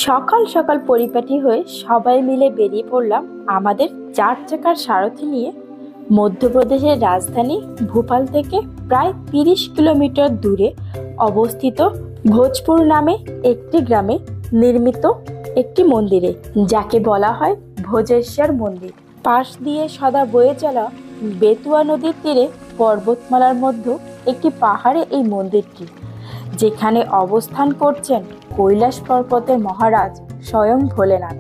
সকাল সকাল পরিপাটি হয়ে সবাই মিলে বেরিয়ে পড়লাম আমাদের 4 চাকার সারথি নিয়ে মধ্যপ্রদেশের রাজধানী ভোপাল থেকে প্রায় 30 কিলোমিটার দূরে অবস্থিত ভোজপুর নামে একটি গ্রামে নির্মিত একটি মন্দিরে, যাকে বলা হয় ভোজেশ্বর মন্দির। পাশ দিয়ে সদা বয়ে চলা বেতুয়া নদীর তীরে পর্বতমালার মধ্যে একটি পাহাড়ে এই মন্দিরটি, যেখানে অবস্থান করছেন কৈলাস পর্বতের মহারাজ স্বয়ং ভোলেনাথ।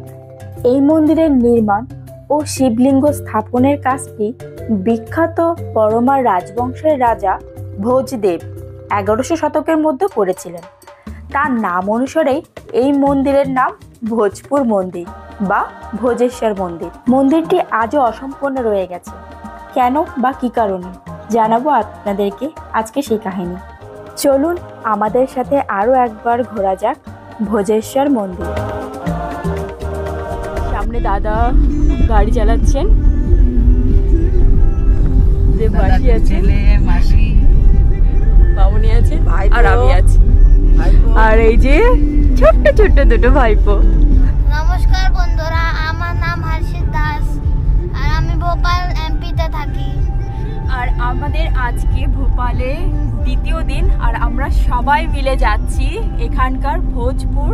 এই মন্দিরের নির্মাণ ও শিবলিঙ্গ স্থাপনের কাজটি বিখ্যাত পরমার রাজবংশের রাজা ভোজদেব 1100 শতকের মধ্যে করেছিলেন। তার নাম অনুসারেই এই মন্দিরের নাম ভোজপুর মন্দির বা ভোজেশ্বর মন্দির। মন্দিরটি আজও অসম্পূর্ণ রয়ে গেছে। কেন বা কী কারণে জানাবো আপনাদেরকে আজকে সেই কাহিনী। চলুন আমাদের সাথে আরও একবার ঘোরা যাক ভোজেশ্বর মন্দির। সামনে দাদা গাড়ি চালাচ্ছেন, যে মাসি আছে, মাসি মামুনি আছে আর আমি আছি, আর এই যে ছোট্ট ছোট্ট দুটো ভাইপো। নমস্কার বন্ধুরা, আমার নাম হর্ষিত দাস আর আমি ভোপাল এমপিতে থাকি। আর আমাদের আজকে ভোপালে দ্বিতীয় দিন, আর আমরা সবাই মিলে যাচ্ছি এখানকার ভোজপুর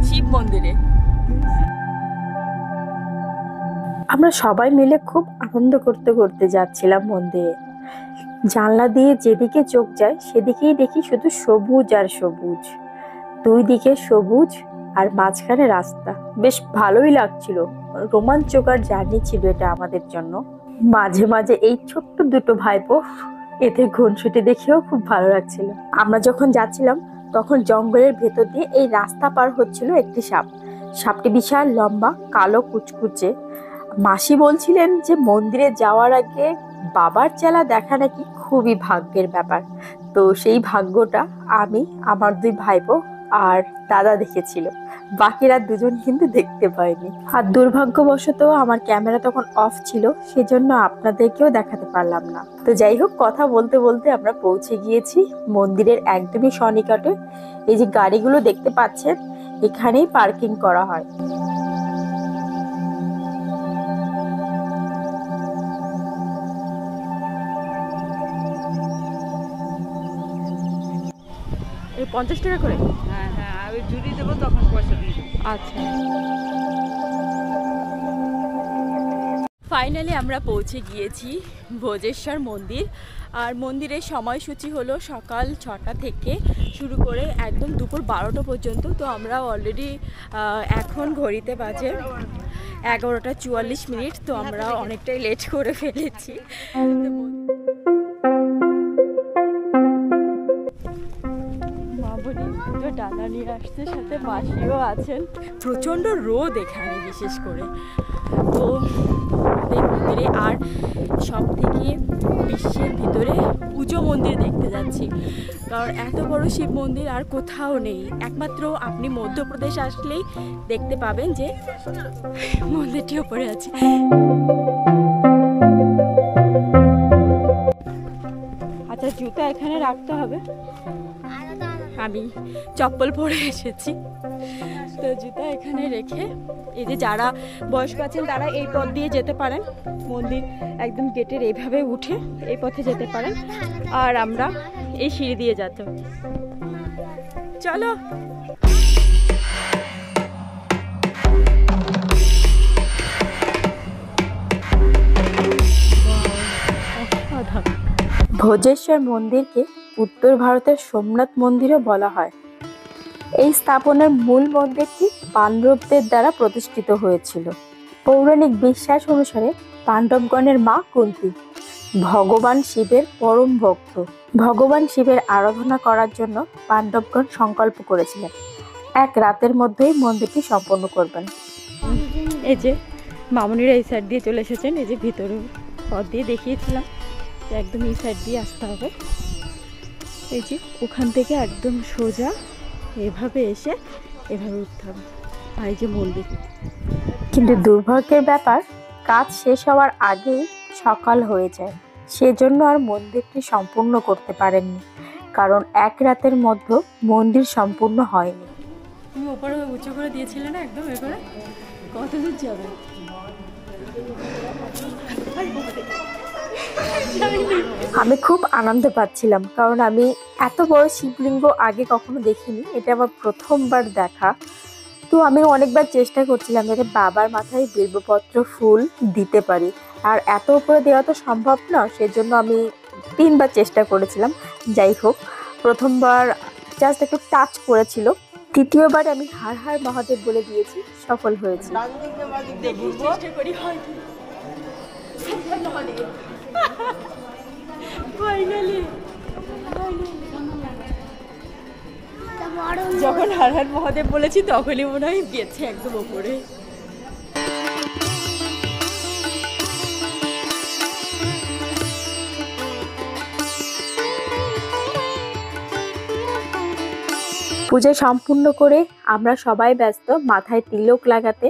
শিব মন্দিরে। আমরা সবাই মিলে খুব আনন্দ করতে করতে যাচ্ছিলাম মন্দিরে। জানলা দিয়ে যেদিকে চোখ যায় সেদিকেই দেখি শুধু সবুজ আর সবুজ, দুই দিকে সবুজ আর মাঝখানে রাস্তা। বেশ ভালোই লাগছিল, রোমাঞ্চকর জার্নি ছিল এটা আমাদের জন্য। মাঝে মাঝে এই ছোট্ট দুটো ভাইপো, এদের ঘুনসুটি দেখেও খুব ভালো লাগছিল। আমরা যখন যাচ্ছিলাম তখন জঙ্গলের ভেতর দিয়ে এই রাস্তা পার হচ্ছিল একটি সাপ। সাপটি বিশাল লম্বা, কালো কুচকুচে। মাসি বলছিলেন যে মন্দিরে যাওয়ার আগে বাবার চেলা দেখা নাকি খুবই ভাগ্যের ব্যাপার। তো সেই ভাগ্যটা আমি, আমার দুই ভাইপো আর দাদা দেখেছিল, বাকিরা দুজন কিন্তু দেখতে পায়নি। আর দুর্ভাগ্যবশত আমার ক্যামেরা তখন অফ ছিল, সেজন্য আপনাদেরকেও দেখাতে পারলাম না। তো যাই হোক, কথা বলতে বলতে আমরা পৌঁছে গিয়েছি মন্দিরের একদমই সন্নিকটে। এই যে গাড়িগুলো দেখতে পাচ্ছেন, এখানেই পার্কিং করা হয়। এই 50 টাকা করে? হ্যাঁ হ্যাঁ, আমি জুড়ি দেবো তখন পয়সা দিয়ে দেবো। আচ্ছা। ফাইনালি আমরা পৌঁছে গিয়েছি ভোজেশ্বর মন্দির। আর মন্দিরের সময়সূচি হলো সকাল 6টা থেকে শুরু করে একদম দুপুর 12টা পর্যন্ত। তো আমরা অলরেডি এখন ঘড়িতে বাজে 11টা 44 মিনিট। তো আমরা অনেকটাই লেট করে ফেলেছি। ডালা নিয়ে আসছে, সাথে মাসিও আছেন। প্রচণ্ড রোদ এখানে বিশেষ করে। তো মন্দিরে আর সব থেকে বিশ্বের ভিতরে পুজো মন্দির দেখতে যাচ্ছি, কারণ এত বড় শিব মন্দির আর কোথাও নেই। একমাত্র আপনি মধ্যপ্রদেশ আসলেই দেখতে পাবেন যে মন্দিরটি উপরে আছে। আচ্ছা, জুতা এখানে রাখতে হবে। আমি চপ্পল পরে এসেছি, তো জুতা এখানে রেখে, এই যে যারা বয়স্ক আছেন তারা এই পথ দিয়ে যেতে পারেন। মন্দির একদম গেটের এইভাবে উঠে এই পথে যেতে পারেন, আর আমরা এই সিঁড়ি দিয়ে যেতে। চলো। ভোজেশ্বর মন্দিরকে উত্তর ভারতের সোমনাথ মন্দিরও বলা হয়। এই স্থাপনের মূল মন্দিরটি পাণ্ডবদের দ্বারা প্রতিষ্ঠিত হয়েছিল। পৌরাণিক বিশ্বাস অনুসারে পাণ্ডবগণের মা কুন্তী ভগবান শিবের পরম ভক্ত। ভগবান শিবের আরাধনা করার জন্য পাণ্ডবগণ সংকল্প করেছিলেন এক রাতের মধ্যেই মন্দিরটি সম্পন্ন করবেন। এই যে মামুনিরা এই সাইড দিয়ে চলে এসেছেন, এই যে ভিতরে পথ দিয়ে দেখিয়েছিলাম, একদম এই সাইড দিয়ে আসতে হবে। এই যে ওখান থেকে একদম সোজা এভাবে এসে এভাবে উঠতে হবে। আর এই যে মন্দির। কিন্তু দুর্ভাগ্যের ব্যাপার, কাজ শেষ হওয়ার আগেই সকাল হয়ে যায়, সেজন্য আর মন্দিরটি সম্পূর্ণ করতে পারেননি, কারণ এক রাতের মধ্যে মন্দির সম্পূর্ণ হয়নি। তুমি ওপরে উঁচু করে দিয়েছিলে না একদম এ করে, কত দূর যাবে? আমি খুব আনন্দ পাচ্ছিলাম, কারণ আমি এত বড় শিবলিঙ্গ আগে কখনো দেখিনি, এটা আমার প্রথমবার দেখা। তো আমি অনেকবার চেষ্টা করছিলাম যাতে বাবার মাথায় বিল্বপত্র ফুল দিতে পারি, আর এত উপরে দেওয়া তো সম্ভব না, সেজন্য আমি 3বার চেষ্টা করেছিলাম। যাই হোক, প্রথমবার জাস্ট একটু টাচ করেছিল, তৃতীয়বার আমি হার হার মহাদেব বলে দিয়েছি, সফল হয়েছি। চেষ্টা করি হয় কি। যখন হার হার মহাদেব বলেছি তখনই মনে হয় গেছে একদম ওপরে। পূজা সম্পূর্ণ করে আমরা সবাই ব্যস্ত মাথায় তিলক লাগাতে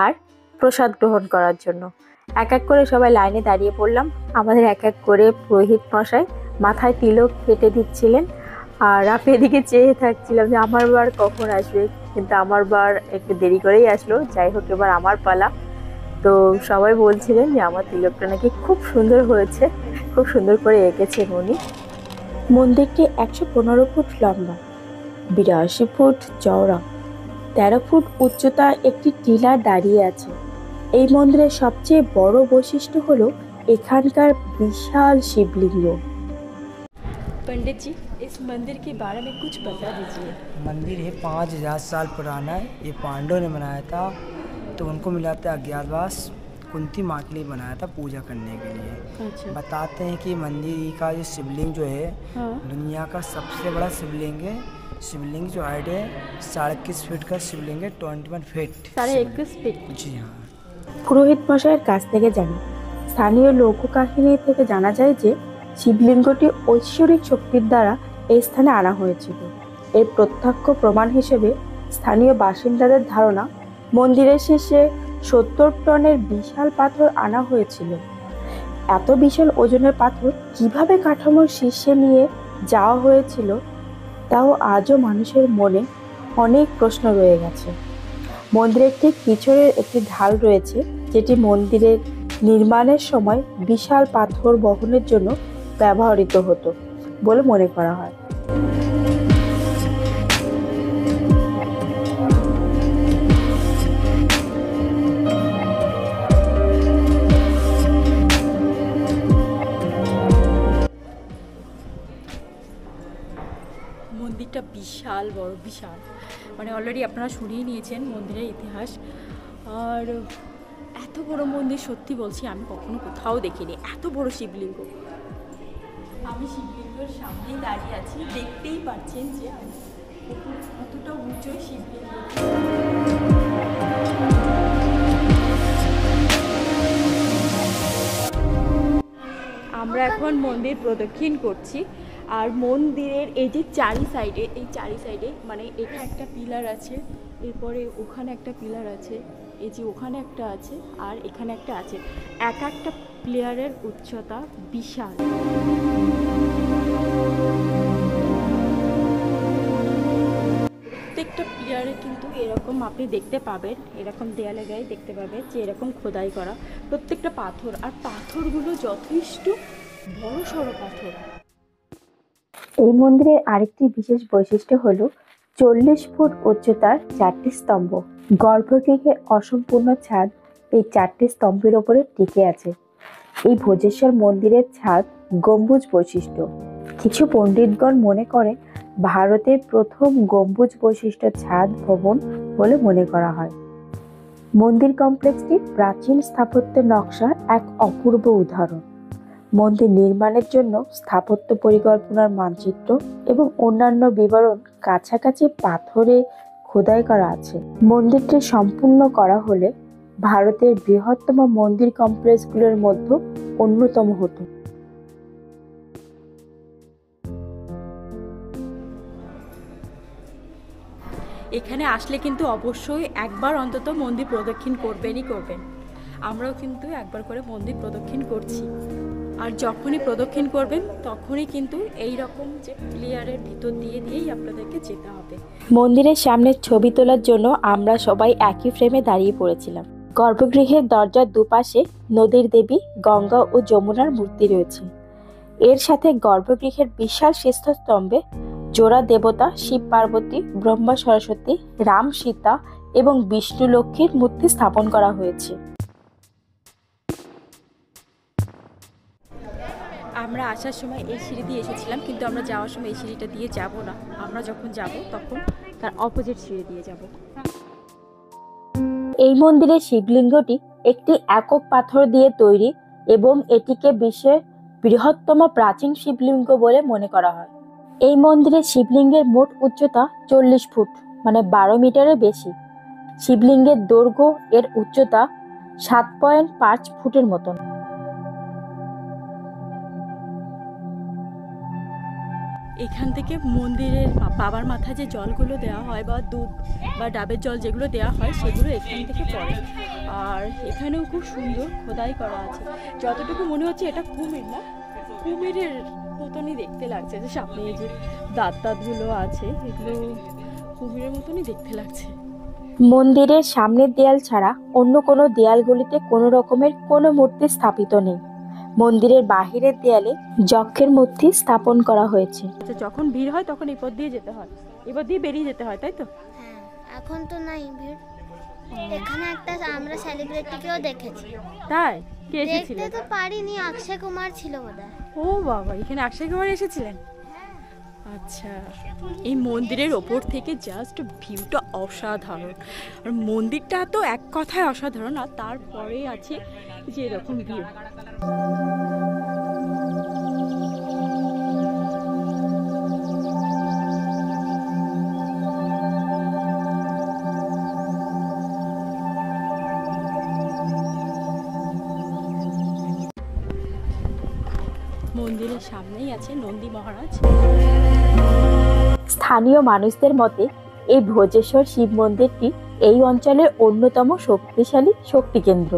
আর প্রসাদ গ্রহণ করার জন্য। এক এক করে সবাই লাইনে দাঁড়িয়ে পড়লাম। আমাদের এক এক করে পুরোহিত মশাই মাথায় তিলক কেটে দিচ্ছিলেন, আর আমি এদিকে চেয়ে থাকছিলাম যে আমার বার কখন আসবে, কিন্তু আমার বার একটু দেরি করেই আসলো। যাই হোক, এবার আমার পালা। তো সবাই বলছিলেন যে আমার তিলকটা নাকি খুব সুন্দর হয়েছে, খুব সুন্দর করে এঁকেছেন উনি। মন্দিরটি 115 ফুট লম্বা, 82 ফুট চওড়া, 13 ফুট উচ্চতার একটি টিলা দাঁড়িয়ে আছে। এই মন্দিরের সবচেয়ে বড় বৈশিষ্ট্য হলো এখানকার বিশাল শিবলিঙ্গ। पंडित जी, इस मंदिर के बारे में कुछ बता दीजिए। मंदिर है 5000 साल पुराना है। ये पांडवों ने बनाया था, तो उनको मिला था अज्ञातवास, कुंती माँ के लिए बनाया था पूजा करने के लिए। अच्छा। बताते हैं कि मंदिर का जो शिवलिंग जो है, हाँ। दुनिया का सबसे बड़ा शिवलिंग है। शिवलिंग जो हाइट है 21.5 फीट का शिवलिंग है, 21 फीट। 21.5 फीट। जी हाँ। পুরোহিত মশাইয়ের কাছ থেকে জানি, স্থানীয় লোককাহিনী থেকে জানা যায় যে শিবলিঙ্গটি ঐশ্বরিক শক্তির দ্বারা এই স্থানে আনা হয়েছিল। এর প্রত্যক্ষ প্রমাণ হিসেবে স্থানীয় বাসিন্দাদের ধারণা, মন্দিরের শেষে 70 টনের বিশাল পাথর আনা হয়েছিল। এত বিশাল ওজনের পাথর কিভাবে কাঠামোর শীর্ষে নিয়ে যাওয়া হয়েছিল, তাও আজও মানুষের মনে অনেক প্রশ্ন রয়ে গেছে। মন্দিরের ঠিক পিছনের একটি ঢাল রয়েছে, যেটি মন্দিরের নির্মাণের সময় বিশাল পাথর বহনের জন্য ব্যবহৃত হতো বলে মনে করা হয়। মন্দিরটা বিশাল বড়, বিশাল, মানে অলরেডি আপনারা শুনিয়ে নিয়েছেন মন্দিরের ইতিহাস। আর এত বড় মন্দির, সত্যি বলছি আমি কখনো কোথাও দেখিনি এত বড় শিবলিঙ্গ। আমি শিবলিঙ্গের সামনেই দাঁড়িয়ে আছি, দেখতেই পাচ্ছেন যে কতটা উঁচু শিবলিঙ্গ। আমরা এখন মন্দির প্রদক্ষিণ করছি, আর মন্দিরের এই যে চারি সাইডে মানে এখানে একটা পিলার আছে, এরপরে ওখানে একটা পিলার আছে, এই যে ওখানে একটা আছে, আর এখানে একটা আছে। এক একটা পিলারের উচ্চতা বিশাল। প্রত্যেকটা পিলারে কিন্তু এরকম আপনি দেখতে পাবেন, এরকম দেয়ালে গায়ে দেখতে পাবেন যে এরকম খোদাই করা প্রত্যেকটা পাথর, আর পাথরগুলো যথেষ্ট বড় সড়ো পাথর। এই মন্দিরের আরেকটি বিশেষ বৈশিষ্ট্য হলো 40 ফুট উচ্চতার 4টি স্তম্ভ। গর্ভগৃহের অসম্পূর্ণ ছাদ এই 4টি স্তম্ভের ওপরে টিকে আছে। এই ভোজেশ্বর মন্দিরের ছাদ গম্বুজ বৈশিষ্ট্য। কিছু পণ্ডিতগণ মনে করে ভারতের প্রথম গম্বুজ বৈশিষ্ট্য ছাদ ভবন বলে মনে করা হয়। মন্দির কমপ্লেক্সটি প্রাচীন স্থাপত্যের নকশার এক অপূর্ব উদাহরণ। মন্দির নির্মাণের জন্য স্থাপত্য পরিকল্পনার মানচিত্র এবং অন্যান্য বিবরণ কাছাকাছি পাথরে খোদাই করা আছে। মন্দিরটি সম্পূর্ণ করা হলে ভারতের বৃহত্তম মন্দির কমপ্লেক্সগুলোর মধ্যে অন্যতম হতো। এখানে আসলে কিন্তু অবশ্যই একবার অন্তত মন্দির প্রদক্ষিণ করবেন। আমরাও কিন্তু একবার করে মন্দির প্রদক্ষিণ করছি। আর যখনই প্রদক্ষিণ করবেন তখনই কিন্তু এই রকম যে প্লেয়ারের ভিতর দিয়েই আপনাদেরকে যেতে হবে। মন্দিরের সামনে ছবি তোলার জন্য আমরা সবাই একই ফ্রেমে দাঁড়িয়ে পড়েছিলাম। গর্ভগৃহের দরজার দুপাশে নদীর দেবী গঙ্গা ও যমুনার মূর্তি রয়েছে। এর সাথে গর্ভগৃহের বিশাল শীর্ষস্তম্ভে জোড়া দেবতা শিব পার্বতী, ব্রহ্মা সরস্বতী, রাম সীতা এবং বিষ্ণু লক্ষ্মীর মূর্তি স্থাপন করা হয়েছে। আমরা আসার সময় এই সিঁড়ি দিয়ে এসেছিলাম, কিন্তু আমরা যাওয়ার সময় এই সিঁড়িটা দিয়ে যাব না। আমরা যখন যাব তখন তার অপোজিট সিঁড়ি দিয়ে যাব। এই মন্দিরের শিবলিঙ্গটি একটি একক পাথর দিয়ে তৈরি এবং এটিকে বিশ্বের বৃহত্তম প্রাচীন শিবলিঙ্গ বলে মনে করা হয়। এই মন্দিরের শিবলিঙ্গের মোট উচ্চতা 40 ফুট, মানে 12 মিটারের বেশি। শিবলিঙ্গের দৈর্ঘ্য এর উচ্চতা 7.5 ফুটের মতন। এখান থেকে মন্দিরের বাবার মাথায় যে জলগুলো দেওয়া হয় বা দুধ বা ডাবের জল যেগুলো দেওয়া হয় সেগুলো এখান থেকে পড়ে। আর এখানেও খুব সুন্দর খোদাই করা আছে। যতটুকু মনে হচ্ছে এটা কুমির না, কুমিরের মতনই দেখতে লাগছে। যে সামনে যে দাঁতগুলো আছে এগুলো কুমিরের মতনই দেখতে লাগছে। মন্দিরের সামনের দেয়াল ছাড়া অন্য কোনো দেয়ালগুলিতে কোনো রকমের কোনো মূর্তি স্থাপিত নেই। মন্দিরের বাহিরের দেয়ালে যক্ষের মূর্তি স্থাপন করা হয়েছে। যখন ভিড় হয় তখন এপর দিয়ে যেতে হয়, এপর দিয়ে বেরিয়ে যেতে হয়, তাই তো? হ্যাঁ, এখন তো নাই ভিড়। এখানে একটা আমরা সেলিব্রিটিকেও দেখেছি। তাই? কে এসেছিল? দেখতে তো পারিনি, অক্ষয় কুমার ছিল বোধহয়। ও বাবা, এখানে অক্ষয় কুমার এসেছিলেন? আচ্ছা। এই মন্দিরের ওপর থেকে জাস্ট ভিউটা অসাধারণ। আর মন্দিরটা তো এক কথায় অসাধারণ, আর তারপরে আছে যে এরকম ভিউ। মন্দিরের সামনেই আছে নন্দী মহারাজ। স্থানীয় মানুষদের মতে এই ভোজেশ্বর শিব মন্দিরটি এই অঞ্চলের অন্যতম শক্তিশালী শক্তি কেন্দ্র,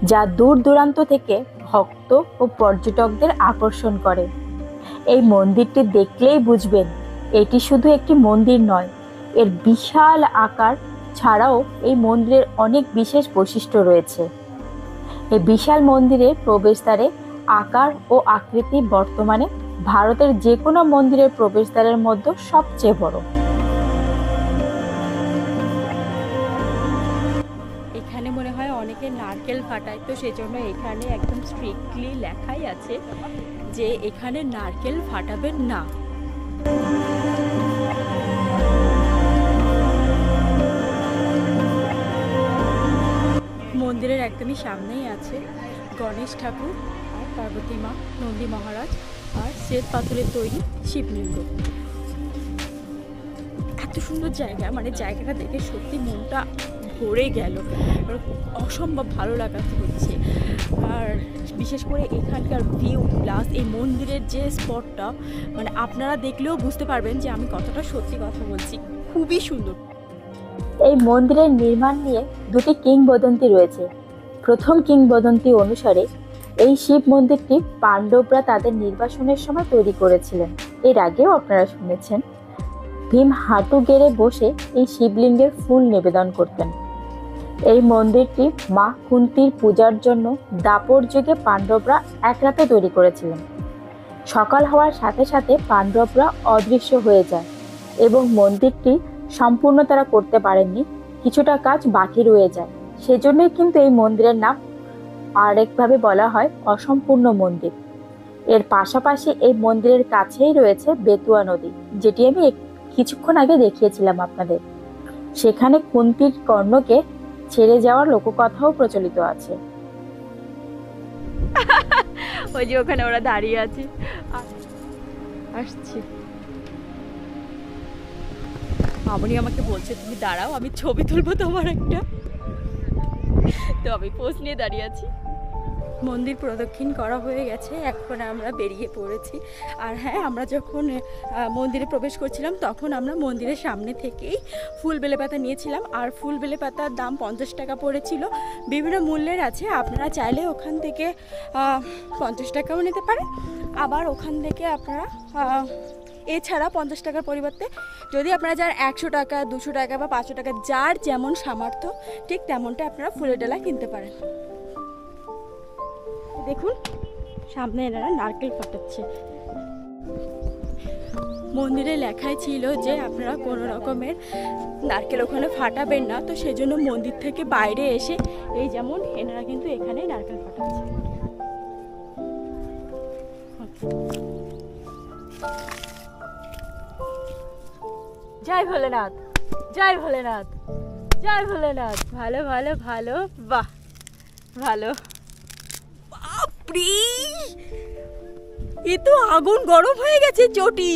যা দূর দূরান্ত থেকে ভক্ত ও পর্যটকদের আকর্ষণ করে। এই মন্দিরটি দেখলেই বুঝবেন এটি শুধু একটি মন্দির নয়, এর বিশাল আকার ছাড়াও এই মন্দিরের অনেক বিশেষ বৈশিষ্ট্য রয়েছে। এই বিশাল মন্দিরের প্রবেশদ্বারে আকার ও আকৃতি বর্তমানে ভারতের যে কোনো মন্দিরের প্রবেশদ্বারের মধ্যে সবচেয়ে বড়। এখানে মনে হয় অনেকে নারকেল ফাটায়, তো সেজন্য এখানে একদম স্ট্রিক্টলি লেখাই আছে যে এখানে নারকেল ফাটাবেন না। মন্দিরের একদমই সামনেই আছে গণেশ ঠাকুর আর পার্বতী মা, নন্দী মহারাজ আর শ্বেত পাথরের তৈরি শিবলিঙ্গ। এত সুন্দর জায়গা, মানে জায়গাটা দেখে সত্যি মনটা ভরে গেল, অসম্ভব ভালো লাগা হচ্ছে। আর বিশেষ করে এখানকার ভিউ প্লাস এই মন্দিরের যে স্পটটা, মানে আপনারা দেখলেও বুঝতে পারবেন যে আমি কতটা সত্যি কথা বলছি। খুবই সুন্দর। এই মন্দিরের নির্মাণ নিয়ে দুটি কিংবদন্তি রয়েছে। প্রথম কিংবদন্তি অনুসারে এই শিব মন্দিরটি পাণ্ডবরা তাদের নির্বাসনের সময় তৈরি করেছিলেন। এর আগেও আপনারা শুনেছেন ভীম হাঁটু গেড়ে বসে এই শিবলিঙ্গের ফুল নিবেদন করতেন। এই মন্দিরটি মা কুন্তির পূজার জন্য দাপর যুগে পাণ্ডবরা এক রাতে তৈরি করেছিলেন। সকাল হওয়ার সাথে সাথে পাণ্ডবরা অদৃশ্য হয়ে যায় এবং মন্দিরটি সম্পূর্ণ তারা করতে পারেননি, কিছুটা কাজ বাকি রয়ে যায়। সেজন্যই কিন্তু এই মন্দিরের নাম আরেকভাবে বলা হয় অসম্পূর্ণ মন্দির। এর পাশাপাশি এই মন্দিরের কাছেই রয়েছে বেতুয়া নদী, যেটি আমি কিছুক্ষণ আগে দেখিয়েছিলাম আপনাদের। সেখানে কুন্তির কর্ণকে ছেড়ে যাওয়ার লোককথাও প্রচলিত আছে। ওই যে ওখানে ওরা দাঁড়িয়ে আছে, আসছে। মামনি আমাকে বলছে তুমি দাঁড়াও, আমি ছবি তুলবো তোমার একটা। তো আমি পোজ নিয়ে দাঁড়িয়ে আছি। মন্দির প্রদক্ষিণ করা হয়ে গেছে, এখন আমরা বেরিয়ে পড়েছি। আর হ্যাঁ, আমরা যখন মন্দিরে প্রবেশ করছিলাম তখন আমরা মন্দিরের সামনে থেকেই ফুল বেলেপাতা নিয়েছিলাম। আর ফুল বেলেপাতার দাম 50 টাকা পড়েছিল। বিভিন্ন মূল্যের আছে, আপনারা চাইলে ওখান থেকে 50 টাকাও নিতে পারেন, আবার ওখান থেকে আপনারা এছাড়া 50 টাকার পরিবর্তে যদি আপনারা যার 100 টাকা 200 টাকা বা 500 টাকা যার যেমন সামর্থ্য ঠিক তেমনটা আপনারা ফুলের ডালা কিনতে পারেন। দেখুন সামনে এনারা নারকেল ফাটাচ্ছে। মন্দিরে লেখাই ছিল যে আপনারা কোনো রকমের নারকেল ওখানে ফাটাবেন না, তো সেজন্য মন্দির থেকে বাইরে এসে এই যেমন এনারা কিন্তু এখানে নারকেল ফাটাচ্ছে। জয় ভোলেনাথ, জয় ভোলেনাথ, জয় ভোলেনাথ। ভালো ভালো ভালো, বাহ ভালো। বাপরে, এ তো আগুন গরম হয়ে গেছে চটি।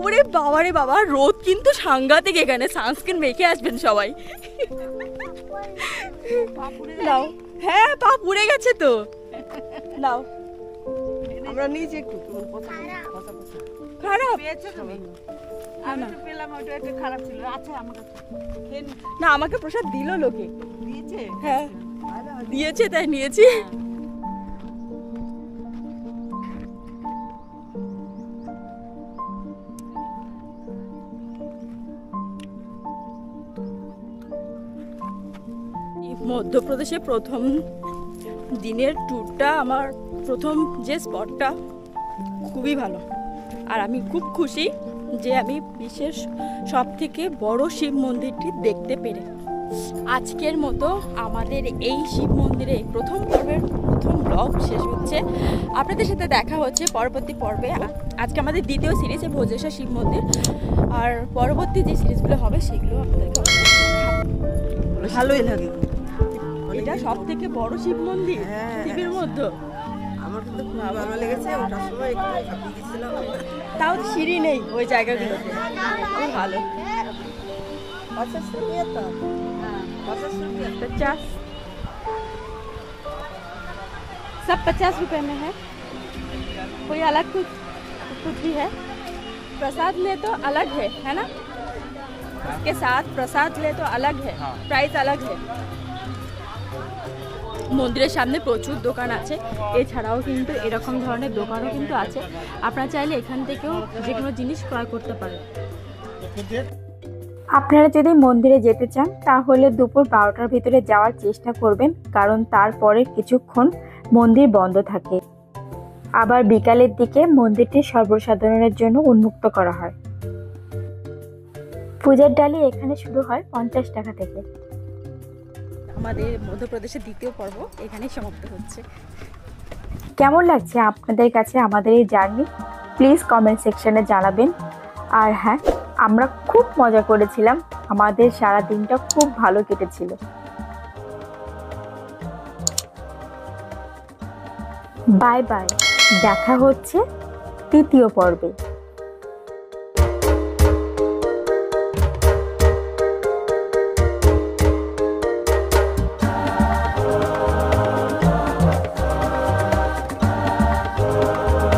ওরে বাবা রে বাবা, রোদ কিন্তু সাংঘাতিক এখানে, সানস্ক্রিন মেখে আসবেন সবাই। নাও, হ্যাঁ পা পুড়ে গেছে তো, নাও। আমরা নিচে একটু খারাপ পেয়েছো তুমি? আমি তো পেলাম, ওটা একটু খারাপ ছিল। আচ্ছা আমার কাছে খেয়ে নি। না, আমাকে প্রসাদ দিল লোকে। দিয়েছে? হ্যাঁ দিয়েছে, তাই নিয়েছি। মধ্যপ্রদেশে প্রথম দিনের ট্যুরটা, আমার প্রথম যে স্পটটা খুবই ভালো। আর আমি খুব খুশি যে আমি বিশ্বের সবথেকে বড় শিব মন্দিরটি দেখতে পেরে। আজকের মতো আমাদের এই শিব মন্দিরে প্রথম পর্বের প্রথম ব্লগ শেষ হচ্ছে। আপনাদের সাথে দেখা হচ্ছে পরবর্তী পর্বে। আজকে আমাদের দ্বিতীয় সিরিজ ভোজেশ্বর শিব মন্দির, আর পরবর্তী যে সিরিজগুলো হবে সেগুলো আপনাদেরকে ভালোই লাগে। এটা সব থেকে বড় শিব মন্দির শিবের মধ্যে। আমার কিন্তু খুব ভালো লেগেছে। ওটার সময় একটু ছাপিয়ে গেছিলাম। তাও সিঁড়ি নেই ওই জায়গাগুলোতে, খুব ভালো। 50 रुपया था। हाँ 50 रुपया। 50 सब 50 रुपए में है। कोई अलग कुछ भी है? प्रसाद ले तो अलग है ना? इसके साथ प्रसाद ले तो अलग है, प्राइस अलग है। মন্দিরের সামনে প্রচুর দোকান আছে, এছাড়াও কিন্তু এরকম ধরনের দোকানও কিন্তু আছে। আপনারা চাইলে এখান থেকেও যে কোনো জিনিস ক্রয় করতে পারেন। আপনারা যদি মন্দিরে যেতে চান তাহলে দুপুর 12টার ভিতরে যাওয়ার চেষ্টা করবেন, কারণ তারপরে কিছুক্ষণ মন্দির বন্ধ থাকে। আবার বিকালের দিকে মন্দিরটি সর্বসাধারণের জন্য উন্মুক্ত করা হয়। পূজার ডালি এখানে শুরু হয় 50 টাকা থেকে। আমাদের মধ্যপ্রদেশের দ্বিতীয় পর্ব এখানেই সমাপ্ত হচ্ছে। কেমন লাগছে আপনাদের কাছে আমাদের এই জার্নি, প্লিজ কমেন্ট সেকশনে জানাবেন। আর হ্যাঁ, আমরা খুব মজা করেছিলাম, আমাদের সারা দিনটা খুব ভালো কেটেছিল। বাই বাই, দেখা হচ্ছে তৃতীয় পর্বে।